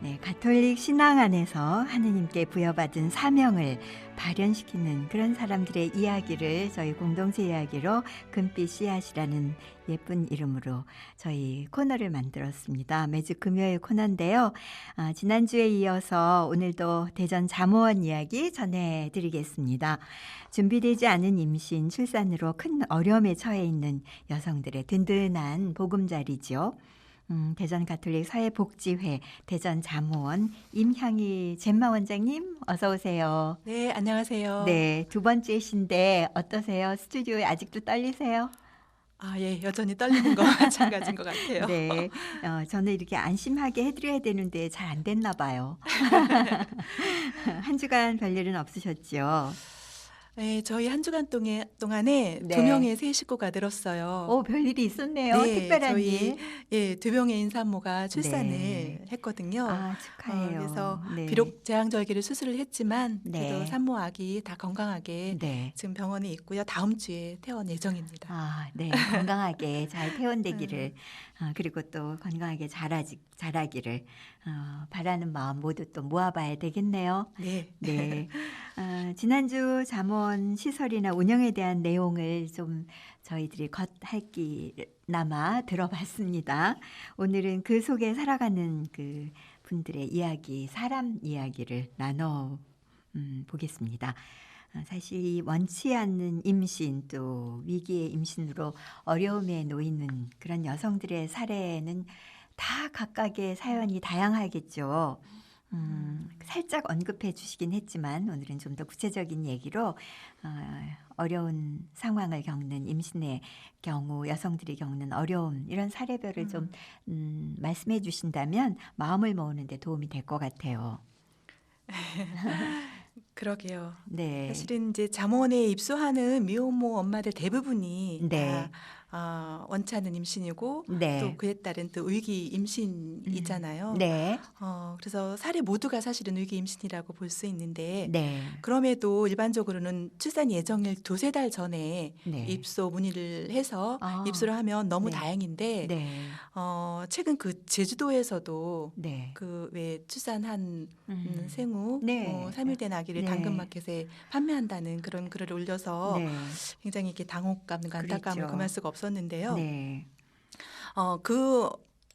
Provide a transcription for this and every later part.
네, 가톨릭 신앙 안에서 하느님께 부여받은 사명을 발현시키는 그런 사람들의 이야기를 저희 공동체 이야기로 금빛 씨앗이라는 예쁜 이름으로 저희 코너를 만들었습니다. 매주 금요일 코너인데요. 지난주에 이어서 오늘도 대전 잠호원 이야기 전해드리겠습니다. 준비되지 않은 임신, 출산으로 큰 어려움에 처해 있는 여성들의 든든한 보금자리죠. 대전 가톨릭 사회복지회 대전 잠호원 임향희 젬마 원장님 어서 오세요. 네, 안녕하세요. 네, 두 번째신데 어떠세요? 스튜디오에 아직도 떨리세요? 예, 여전히 떨리는 거 마찬가지인 것 같아요. 네, 저는 이렇게 안심하게 해드려야 되는데 잘 안 됐나 봐요. 한 주간 별일은 없으셨죠? 네, 저희 한 주간 동안에 네. 2명의 새 식구가 늘었어요. 별일이 있었네요. 네, 특별한 저희 일. 2명의 인산모가 출산을 네. 했거든요. 축하해요. 그래서 네. 비록 제왕절개를 수술을 했지만 그래도 네. 산모 아기 다 건강하게 네. 지금 병원에 있고요. 다음 주에 퇴원 예정입니다. 네, 건강하게 잘 퇴원되기를 그리고 또 건강하게 자라기를 바라는 마음 모두 또 모아봐야 되겠네요. 네. 네, 지난주 잠원 시설이나 운영에 대한 내용을 좀 저희들이 겉핥기나마 들어봤습니다. 오늘은 그 속에 살아가는 그 분들의 이야기, 사람 이야기를 나눠 보겠습니다. 사실 이 원치 않는 임신 또 위기의 임신으로 어려움에 놓이는 그런 여성들의 사례는 다 각각의 사연이 다양하겠죠. 살짝 언급해 주시긴 했지만 오늘은 좀 더 구체적인 얘기로 어려운 상황을 겪는 임신의 경우 여성들이 겪는 어려움 이런 사례별을 좀 말씀해 주신다면 마음을 모으는 데 도움이 될 것 같아요. 그러게요. 네. 사실은 이제 잠원에 입소하는 미혼모 엄마들 대부분이 네. 다 원치 않는 임신이고 네. 또 그에 따른 또 위기 임신이잖아요. 네. 그래서 사례 모두가 사실은 위기 임신이라고 볼 수 있는데 네. 그럼에도 일반적으로는 출산 예정일 2-3달 전에 네. 입소 문의를 해서 아. 입소를 하면 너무 네. 다행인데 네. 최근 그 제주도에서도 네. 그 왜 출산한 생후 네. 3일 된 아기를 네. 당근마켓에 판매한다는 그런 글을 올려서 네. 굉장히 이렇게 당혹감과 안타까움을 그랬죠. 금할 수가 없었는데요. 네. 그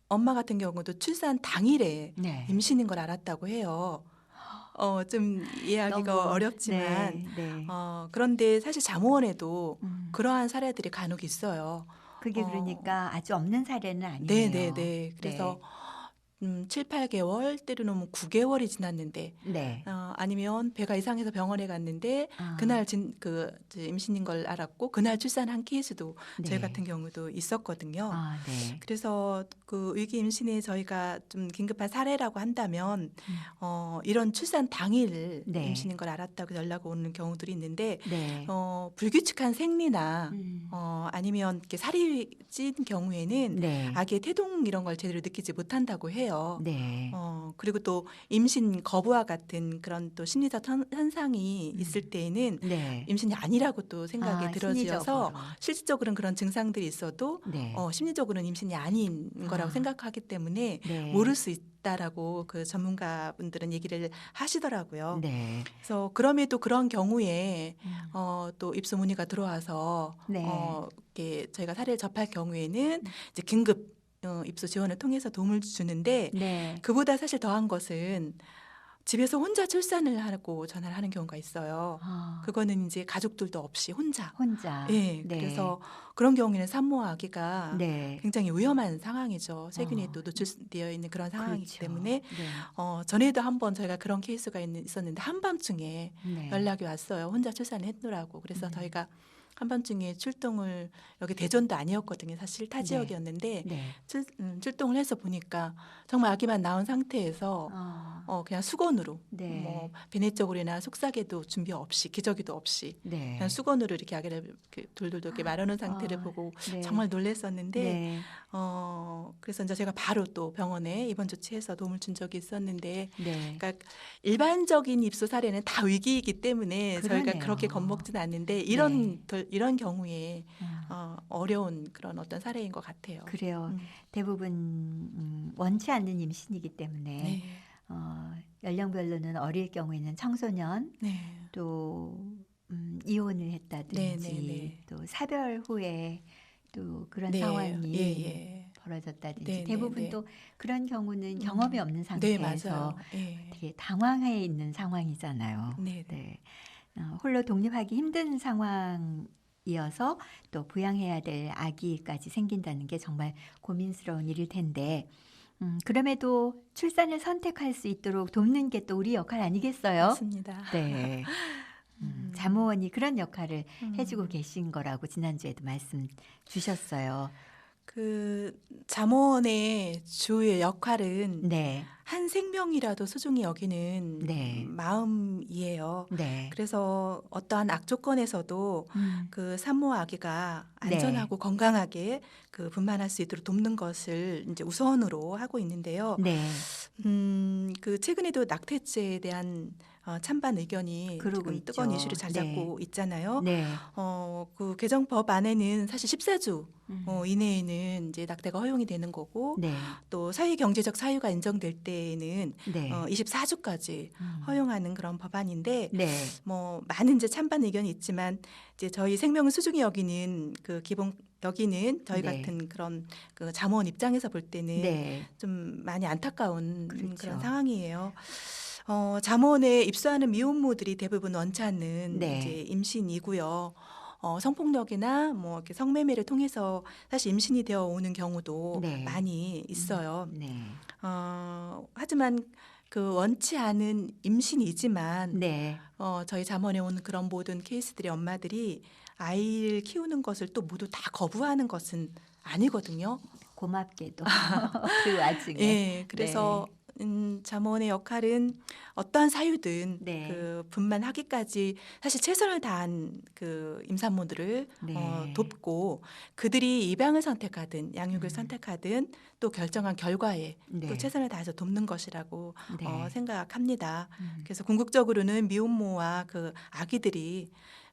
엄마 같은 경우도 출산 당일에 네. 임신인 걸 알았다고 해요. 좀 이해하기가 너무, 어렵지만 네. 네. 그런데 사실 잠원에도 음. 그러한 사례들이 간혹 있어요. 그게 그러니까 아주 없는 사례는 아니네요. 네네네. 그래서 7-8개월 때로는 9개월이 지났는데 네. 아니면 배가 이상해서 병원에 갔는데 그날 임신인 걸 알았고 그날 출산한 케이스도 저희 네. 같은 경우도 있었거든요. 네. 그래서 그 위기 임신에 저희가 좀 긴급한 사례라고 한다면 이런 출산 당일 네. 임신인 걸 알았다고 연락 오는 경우들이 있는데 네. 불규칙한 생리나 음. 아니면 이렇게 살이 찐 경우에는 네. 아기의 태동 이런 걸 제대로 느끼지 못한다고 해요. 네. 그리고 또 임신 거부와 같은 그런 또 심리적 현상이 있을 때에는 네. 임신이 아니라고 또 생각이 들어져서 심리적으로. 실질적으로는 그런 증상들이 있어도 네. 심리적으로는 임신이 아닌 거라고 생각하기 때문에 네. 모를 수 있다라고 그 전문가분들은 얘기를 하시더라고요. 네. 그래서 그럼에도 그런 경우에 또 입소 문의가 들어와서 네. 이렇게 저희가 사례를 접할 경우에는 이제 긴급 입소 지원을 통해서 도움을 주는데 네. 그보다 사실 더한 것은 집에서 혼자 출산을 하고 전화를 하는 경우가 있어요. 그거는 이제 가족들도 없이 혼자. 예, 네. 그래서 그런 경우에는 산모 아기가 네. 굉장히 위험한 상황이죠. 세균에 또 노출되어 있는 그런 상황이기 그렇죠. 때문에 네. 전에도 한번 저희가 그런 케이스가 있었는데 한밤중에 네. 연락이 왔어요. 혼자 출산을 했노라고. 그래서 저희가 한밤중에 출동을 여기 대전도 아니었거든요. 사실 타 지역이었는데 네. 출동을 해서 보니까 정말 아기만 낳은 상태에서 그냥 수건으로 네. 뭐 배내적으로나 속삭여도 준비 없이 기저귀도 없이 네. 그냥 수건으로 이렇게 아기를 이렇게 돌돌돌 이렇게 말아놓은 상태를 보고 네. 정말 놀랐었는데 네. 그래서 이제 제가 바로 또 병원에 입원 조치해서 도움을 준 적이 있었는데 네. 그러니까 일반적인 입소 사례는 다 위기이기 때문에 저희가 그러네요. 그렇게 겁먹지는 않는데 이런 경우에 어려운 그런 어떤 사례인 것 같아요. 그래요. 대부분 원치 않는 임신이기 때문에 네. 연령별로는 어릴 경우에는 청소년, 네. 또 이혼을 했다든지, 네네네. 또 사별 후에 또 그런 네. 상황이 예, 예. 벌어졌다든지, 대부분 네네네. 또 그런 경우는 경험이 없는 네, 상태에서 맞아요. 예. 되게 당황해 있는 상황이잖아요. 네네. 네. 홀로 독립하기 힘든 상황이어서 또 부양해야 될 아기까지 생긴다는 게 정말 고민스러운 일일 텐데, 그럼에도 출산을 선택할 수 있도록 돕는 게 또 우리 역할 아니겠어요? 맞습니다. 네. 음. 자모원이 그런 역할을 해주고 음. 계신 거라고 지난주에도 말씀 주셨어요. 그 잠원의 주의 역할은 네. 한 생명이라도 소중히 여기는 네. 마음이에요. 네. 그래서 어떠한 악조건에서도 그 산모 아기가 네. 안전하고 건강하게 그 분만할 수 있도록 돕는 것을 이제 우선으로 하고 있는데요. 네. 그 최근에도 낙태죄에 대한 찬반 의견이 그러고 지금 뜨거운 있죠. 이슈를 잘 네. 잡고 있잖아요. 네. 그 개정법 안에는 사실 14주 음. 이내에는 이제 낙태가 허용이 되는 거고, 네. 또 사회 경제적 사유가 인정될 때에는 네. 24주까지 허용하는 그런 법안인데, 네. 뭐 많은 이제 찬반 의견이 있지만 이제 저희 생명을 소중히 여기는 그 기본 여기는 저희 네. 같은 그런 그 잠원 입장에서 볼 때는 네. 좀 많이 안타까운 그렇죠. 그런 상황이에요. 잠원에 입소하는 미혼모들이 대부분 원치 않는 네. 이제 임신이고요. 성폭력이나 뭐 이렇게 성매매를 통해서 사실 임신이 되어 오는 경우도 네. 많이 있어요. 네. 하지만 그 원치 않은 임신이지만 네. 저희 잠원에 온 그런 모든 케이스들의 엄마들이 아이를 키우는 것을 또 모두 다 거부하는 것은 아니거든요. 고맙게도 그 와중에. 예, 그래서 잠원의 역할은 어떠한 사유든 네. 그 분만하기까지 사실 최선을 다한 그 임산모들을 네. 돕고, 그들이 입양을 선택하든 양육을 선택하든 또 결정한 결과에 네. 또 최선을 다해서 돕는 것이라고 네. 생각합니다. 그래서 궁극적으로는 미혼모와 그 아기들이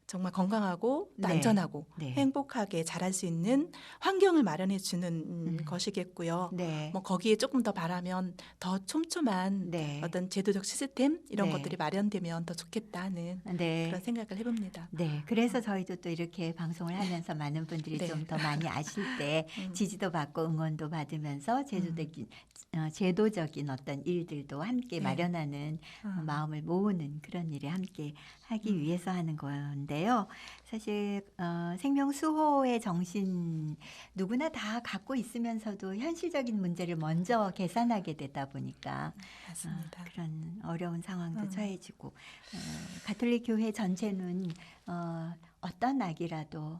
정말 건강하고 또 네. 안전하고 네. 행복하게 자랄 수 있는 환경을 마련해 주는 것이겠고요. 네. 뭐 거기에 조금 더 바라면 더 촘촘한 네. 어떤 제도적 시스템 이런 네. 것들이 마련되면 더 좋겠다는 네. 그런 생각을 해봅니다. 네, 그래서 저희도 또 이렇게 방송을 하면서 많은 분들이 네. 좀 더 많이 아실 때 지지도 받고 응원도 받으면서 제도적인 어떤 일들도 함께 네. 마련하는 마음을 모으는 그런 일에 함께 하기 위해서 하는 건데요. 사실 생명 수호의 정신 누구나 다 갖고 있으면서도 현실적인 문제를 먼저 계산하게 되다 보니까 맞습니다. 그런 어려운 상황도 처해지고 가톨릭 교회 전체는 어떤 아기라도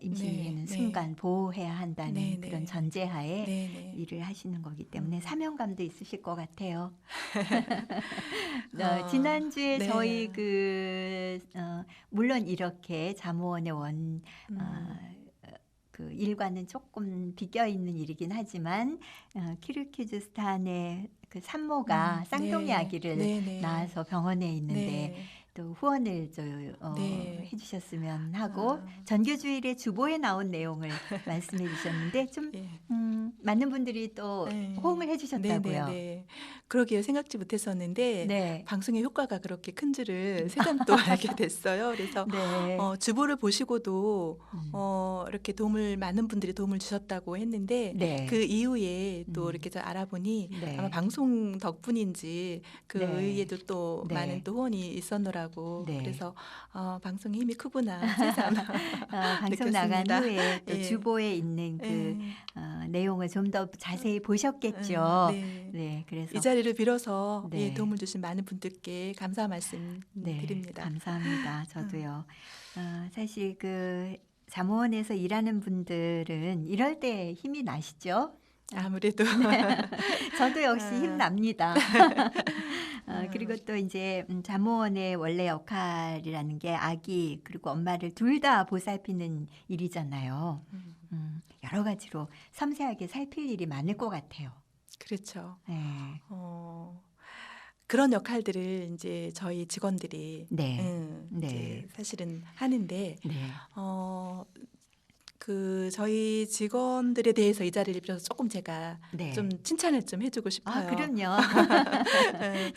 임신되는 네, 순간 보호해야 한다는 네, 그런 네. 전제하에 네. 일을 하시는 거기 때문에 사명감도 있으실 것 같아요. 어, 지난주에 네. 저희 물론 이렇게 잠호원의 그 일과는 조금 비껴 있는 일이긴 하지만 키르기즈스탄의 그 산모가 쌍둥이 네. 아기를 네. 낳아서 병원에 있는데 네. 또 후원을 네. 해주셨으면 하고 전교주일의 주보에 나온 내용을 말씀해 주셨는데 좀 예. 많은 분들이 또 네. 호응을 해주셨다고요. 네. 그러게요. 생각지 못했었는데 네. 방송의 효과가 그렇게 큰 줄을 새삼 또 알게 됐어요. 그래서 네. 주보를 보시고도 이렇게 많은 분들이 도움을 주셨다고 했는데 네. 그 이후에 또 이렇게 저 알아보니 네. 아마 방송 덕분인지 그 네. 의에도 또 네. 많은 또 후원이 있었노라고. 네. 그래서 방송의 힘이 크구나 새삼 방송 나간 느꼈습니다. 후에 또 예. 주보에 있는 그 예. 내용을 좀 더 자세히 보셨겠죠. 네. 네, 그래서 이 자리를 빌어서 네. 도움을 주신 많은 분들께 감사 말씀 네, 드립니다. 감사합니다. 저도요. 사실 그 잠호원에서 일하는 분들은 이럴 때 힘이 나시죠? 아무래도 저도 역시 힘납니다. 그리고 또 이제 잠호원의 원래 역할이라는 게 아기 그리고 엄마를 둘 다 보살피는 일이잖아요. 여러 가지로 섬세하게 살필 일이 많을 것 같아요. 그렇죠. 네. 그런 역할들을 이제 저희 직원들이 네. 이제 사실은 하는데 네. 저희 직원들에 대해서 이 자리를 빌어서 조금 제가 네. 좀 칭찬을 좀 해주고 싶어요. 아, 그럼요.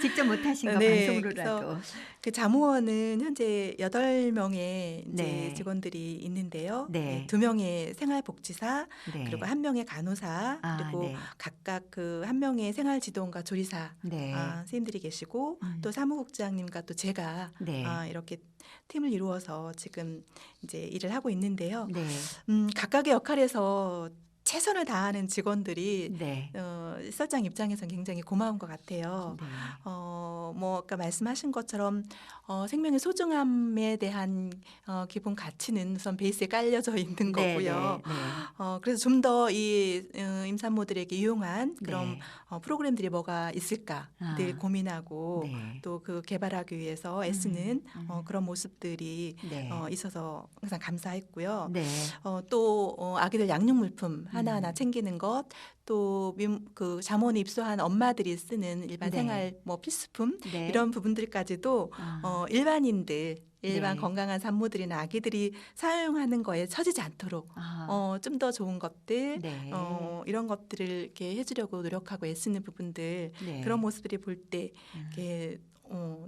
직접 못하신 거 네, 방송으로라도. 그 자무원은 현재 8명의 이제 네. 직원들이 있는데요. 네. 2명의 생활복지사, 네. 그리고 1명의 간호사, 그리고 네. 각각 그 1명의 생활지도원과 조리사 네. 선생님들이 계시고 또 사무국장님과 또 제가 네. 이렇게 팀을 이루어서 지금 이제 일을 하고 있는데요. 네. 각각의 역할에서 최선을 다하는 직원들이 네. 시설장 입장에서는 굉장히 고마운 것 같아요. 네. 뭐 아까 말씀하신 것처럼 생명의 소중함에 대한 기본 가치는 우선 베이스에 깔려져 있는 네, 거고요. 네, 네. 그래서 좀 더 이 임산모들에게 유용한 그런 네. 프로그램들이 뭐가 있을까 늘 고민하고 네. 또 그 개발하기 위해서 애쓰는 그런 모습들이 네. 있어서 항상 감사했고요. 네. 또 아기들 양육 물품 하나하나 챙기는 것, 또 그 잠원에 입소한 엄마들이 쓰는 일반 네. 생활 뭐 필수품 네. 이런 부분들까지도 일반인들 일반 네. 건강한 산모들이나 아기들이 사용하는 거에 처지지 않도록 좀 더 좋은 것들 네. 이런 것들을 이렇게 해주려고 노력하고 애쓰는 부분들 네. 그런 모습들이 볼 때 이렇게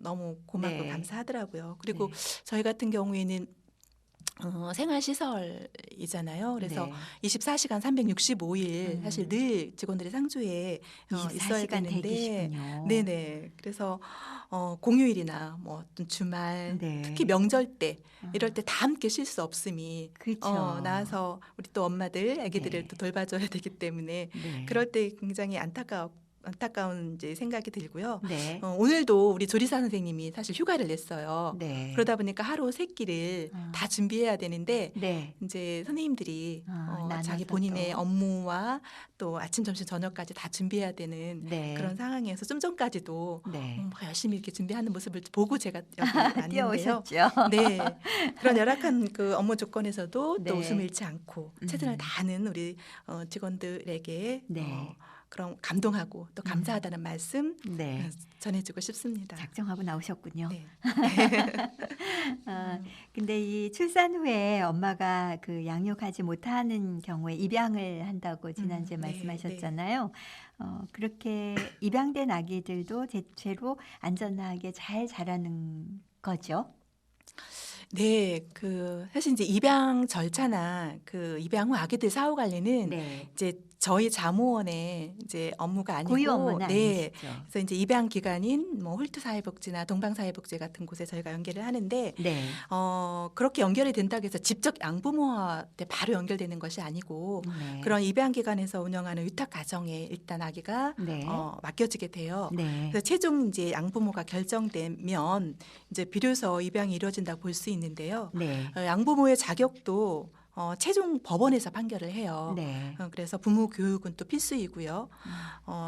너무 고맙고 네. 감사하더라고요. 그리고 네. 저희 같은 경우에는 생활시설이잖아요. 그래서 네. 24시간 365일 사실 늘 직원들이 상주에 있어야 24시간 되는데 대기시군요. 네네. 그래서 공휴일이나 뭐 어떤 주말 네. 특히 명절 때 이럴 때 다 함께 쉴 수 없음이 그렇죠. 나와서 우리 또 엄마들 아기들을 네. 또 돌봐줘야 되기 때문에 네. 그럴 때 굉장히 안타까운 이제 생각이 들고요. 네. 오늘도 우리 조리사 선생님이 사실 휴가를 냈어요. 네. 그러다 보니까 하루 세 끼를 다 준비해야 되는데 네. 이제 선생님들이 나눠서 자기 본인의 또. 업무와 또 아침, 점심, 저녁까지 다 준비해야 되는 네. 그런 상황에서 좀 전까지도 네. 열심히 이렇게 준비하는 모습을 보고 제가 여기 왔는데요. 뛰어오셨죠. 네, 그런 열악한 그 업무 조건에서도 네. 또 웃음을 잃지 않고 최선을 다하는 우리 직원들에게 네. 그런 감동하고 또 감사하다는 말씀 네. 전해주고 싶습니다. 작정하고 나오셨군요. 네. 근데 이 출산 후에 엄마가 그 양육하지 못하는 경우에 입양을 한다고 지난주에 네, 말씀하셨잖아요. 그렇게 입양된 아기들도 대체로 안전하게 잘 자라는 거죠. 네, 사실 이제 입양 절차나 그 입양 후 아기들 사후 관리는 네. 이제 저희 자모원의 이제 업무가 아니고 고유 업무는 네. 아니시죠. 그래서 이제 입양 기관인 뭐 홀트 사회복지나 동방 사회복지 같은 곳에 저희가 연계를 하는데 네. 그렇게 연결이 된다고 해서 직접 양부모한테 바로 연결되는 것이 아니고 네. 그런 입양 기관에서 운영하는 위탁 가정에 일단 아기가 네. 맡겨지게 돼요. 네. 그래서 최종 이제 양부모가 결정되면 이제 비로소 입양이 이루어진다고 볼 수 있는데요. 네. 양부모의 자격도 최종 법원에서 판결을 해요. 네. 그래서 부모 교육은 또 필수이고요.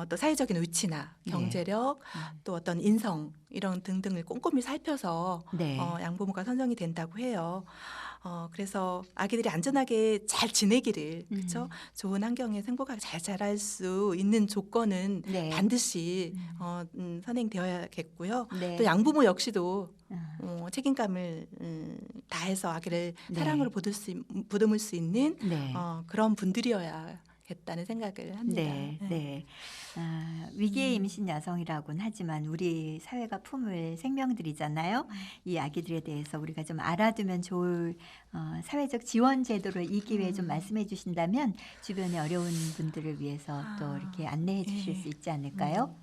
또 사회적인 위치나 네. 경제력, 또 어떤 인성 이런 등등을 꼼꼼히 살펴서 네. 양부모가 선정이 된다고 해요. 그래서 아기들이 안전하게 잘 지내기를 그렇죠? 좋은 환경에서 행복하게 잘 자랄 수 있는 조건은 네. 반드시 선행되어야겠고요. 네. 또 양부모 역시도 책임감을 다해서 아기를 네. 사랑으로 보듬을 수 있는 네. 그런 분들이어야겠다는 생각을 합니다. 네, 네. 위기의 임신 여성이라고는 하지만 우리 사회가 품을 생명들이잖아요. 이 아기들에 대해서 우리가 좀 알아두면 좋을 사회적 지원 제도를 이 기회에 좀 말씀해 주신다면 주변에 어려운 분들을 위해서 또 이렇게 안내해 주실 수 있지 않을까요?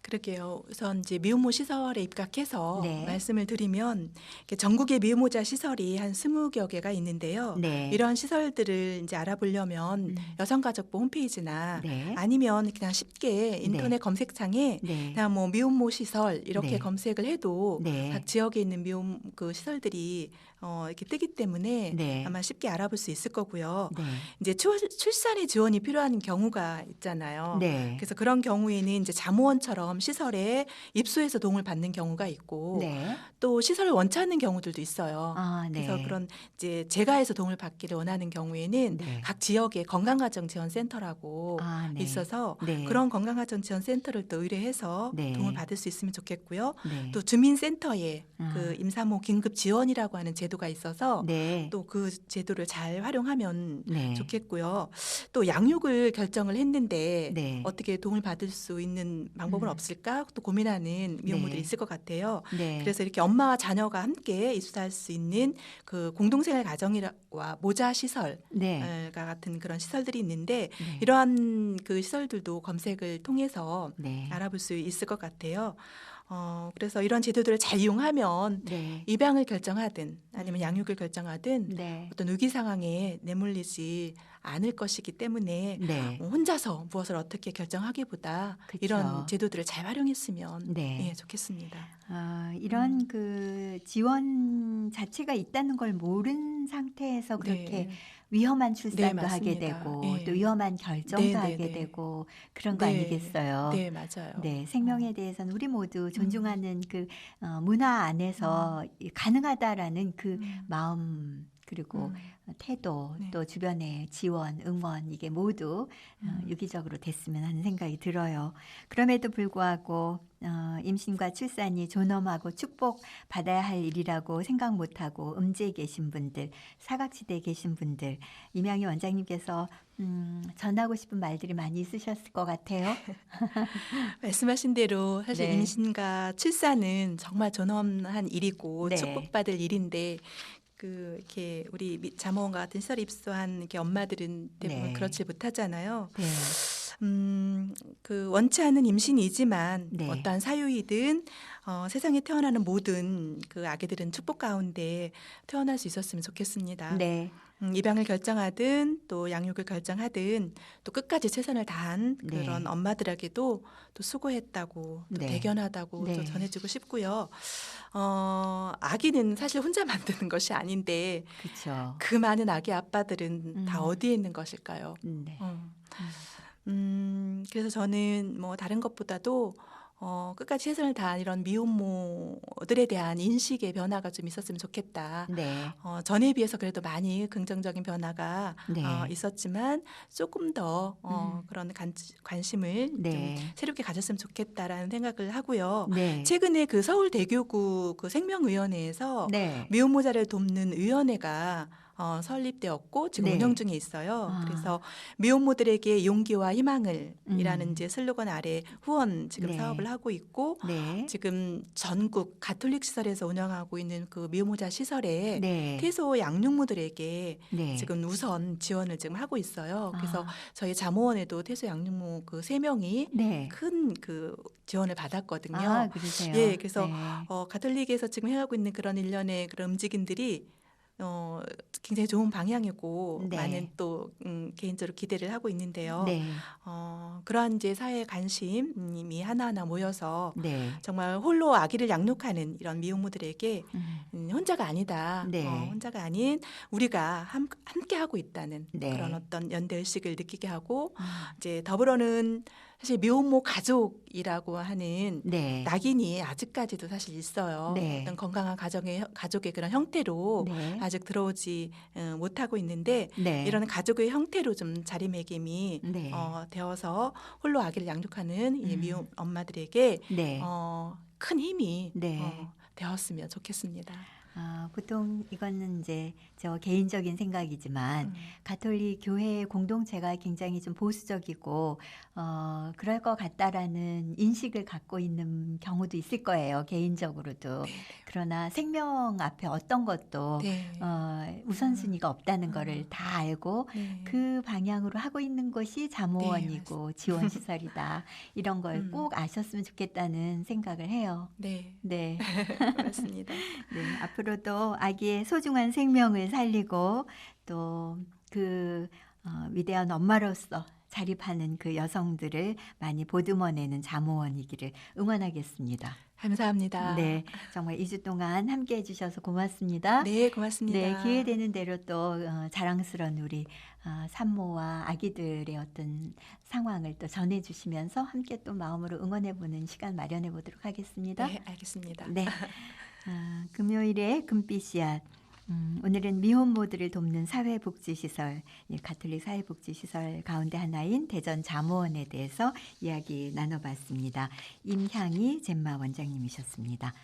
그러게요. 우선 이제 미혼모 시설에 입각해서 네. 말씀을 드리면 전국에 미혼모자 시설이 한 20여 개가 있는데요. 네. 이런 시설들을 이제 알아보려면 여성가족부 홈페이지나 네. 아니면 그냥 쉽게 인터넷 검색창에 네. 그냥 뭐 미혼모 시설 이렇게 네. 검색을 해도 네. 각 지역에 있는 미혼 그 시설들이 이렇게 뜨기 때문에 네. 아마 쉽게 알아볼 수 있을 거고요. 네. 이제 출산에 지원이 필요한 경우가 있잖아요. 네. 그래서 그런 경우에는 이제 자모원처럼 시설처럼 시설에 입소해서 도움을 받는 경우가 있고 네. 또 시설을 원치 않는 경우들도 있어요. 아, 그래서 네. 그런 이제 재가에서 도움을 받기를 원하는 경우에는 네. 각 지역에 건강가정지원센터라고 아, 네. 있어서 네. 그런 건강가정지원센터를 또 의뢰해서 네. 도움을 받을 수 있으면 좋겠고요. 네. 또 주민센터에 아. 그 임산모 긴급 지원이라고 하는 제도가 있어서 네. 또 그 제도를 잘 활용하면 네. 좋겠고요. 또 양육을 결정을 했는데 네. 어떻게 도움을 받을 수 있는 방법은 음. 없을까? 또 고민하는 미혼모들이 네. 있을 것 같아요. 네. 그래서 이렇게 엄마와 자녀가 함께 입소할 수 있는 그 공동생활 가정이와 모자 시설 네. 같은 그런 시설들이 있는데 네. 이러한 그 시설들도 검색을 통해서 네. 알아볼 수 있을 것 같아요. 그래서 이런 제도들을 잘 이용하면 네. 입양을 결정하든 아니면 양육을 결정하든 네. 어떤 위기 상황에 내몰리지 않을 것이기 때문에 네. 혼자서 무엇을 어떻게 결정하기보다 그쵸. 이런 제도들을 잘 활용했으면 네. 좋겠습니다. 이런 그 지원 자체가 있다는 걸 모른 상태에서 그렇게 네. 위험한 네, 출산도 하게 맞습니다. 되고 예. 또 위험한 결정도 네, 네, 하게 네. 되고 그런 거 네. 아니겠어요? 네, 맞아요. 네, 생명에 대해서는 우리 모두 존중하는 그 문화 안에서 가능하다라는 그 마음 그리고 태도 네. 또 주변의 지원, 응원 이게 모두 유기적으로 됐으면 하는 생각이 들어요. 그럼에도 불구하고 임신과 출산이 존엄하고 축복 받아야 할 일이라고 생각 못하고 음지에 계신 분들, 사각지대에 계신 분들, 임양희 원장님께서 전하고 싶은 말들이 많이 있으셨을 것 같아요. 말씀하신 대로 사실 네. 임신과 출산은 정말 존엄한 일이고 네. 축복받을 일인데 이렇게 우리 자모원과 같은 시설 입소한 이렇게 엄마들은 대부분 네. 그렇지 못하잖아요. 네. 그 원치 않은 임신이지만 네. 어떠한 사유이든 세상에 태어나는 모든 그 아기들은 축복 가운데 태어날 수 있었으면 좋겠습니다. 네. 입양을 결정하든 또 양육을 결정하든 또 끝까지 최선을 다한 네. 그런 엄마들에게도 또 수고했다고 또 네. 대견하다고 네. 또 전해주고 싶고요. 아기는 사실 혼자 만드는 것이 아닌데 그렇죠. 그 많은 아기 아빠들은 다 음. 어디에 있는 것일까요? 네. 그래서 저는 뭐 다른 것보다도 끝까지 최선을 다한 이런 미혼모들에 대한 인식의 변화가 좀 있었으면 좋겠다. 네. 전에 비해서 그래도 많이 긍정적인 변화가 네. 있었지만 조금 더 그런 관심을 좀 네. 새롭게 가졌으면 좋겠다라는 생각을 하고요. 네. 최근에 그 서울대교구 그 생명위원회에서 네. 미혼모자를 돕는 위원회가 설립되었고 지금 네. 운영 중에 있어요. 아. 그래서 미혼모들에게 용기와 희망을 이라는 음. 이제 슬로건 아래 후원 지금 네. 사업을 하고 있고 네. 지금 전국 가톨릭 시설에서 운영하고 있는 그 미혼모자 시설에 네. 태소 양육모들에게 네. 지금 우선 지원을 지금 하고 있어요. 그래서 아. 저희 자모원에도 태소 양육모 그 3명이 네. 큰 그 지원을 받았거든요. 아, 그러세요. 예, 그래서 네. 가톨릭에서 지금 해가고 있는 그런 일련의 그런 움직임들이 굉장히 좋은 방향이고 네. 많은 또 개인적으로 기대를 하고 있는데요. 네. 그러한 이제 사회 관심이 하나하나 모여서 네. 정말 홀로 아기를 양육하는 이런 미혼모들에게 음. 혼자가 아니다. 네. 혼자가 아닌 우리가 함께 하고 있다는 네. 그런 어떤 연대 의식을 느끼게 하고 음. 이제 더불어는 사실 미혼모 가족이라고 하는 네. 낙인이 아직까지도 사실 있어요. 네. 어떤 건강한 가족의 그런 형태로 네. 아직 들어오지 못하고 있는데 네. 이런 가족의 형태로 좀 자리매김이 네. 되어서 홀로 아기를 양육하는 이 미혼 엄마들에게 네. 큰 힘이 네. 되었으면 좋겠습니다. 보통 이거는 이제 저 개인적인 생각이지만 가톨릭 교회 공동체가 굉장히 좀 보수적이고 그럴 것 같다라는 인식을 갖고 있는 경우도 있을 거예요. 개인적으로도. 네. 그러나 생명 앞에 어떤 것도 네. 우선순위가 없다는 거를 다 알고 네. 그 방향으로 하고 있는 것이 자모원이고 지원시설이다. 이런 걸 꼭 아셨으면 좋겠다는 생각을 해요. 네. 네. 맞습니다. 네, 앞으로도 아기의 소중한 생명을 살리고 또 그 위대한 엄마로서 자립하는 그 여성들을 많이 보듬어내는 자모원이기를 응원하겠습니다. 감사합니다. 네, 정말 2주 동안 함께 해주셔서 고맙습니다. 네, 고맙습니다. 네, 기회 되는 대로 또 자랑스러운 우리 산모와 아기들의 어떤 상황을 또 전해주시면서 함께 또 마음으로 응원해보는 시간 마련해 보도록 하겠습니다. 네, 알겠습니다. 네, 금요일에 금빛 씨앗. 오늘은 미혼모들을 돕는 사회복지시설, 가톨릭 사회복지시설 가운데 하나인 대전 잠호원에 대해서 이야기 나눠봤습니다. 임향희 젬마 원장님이셨습니다.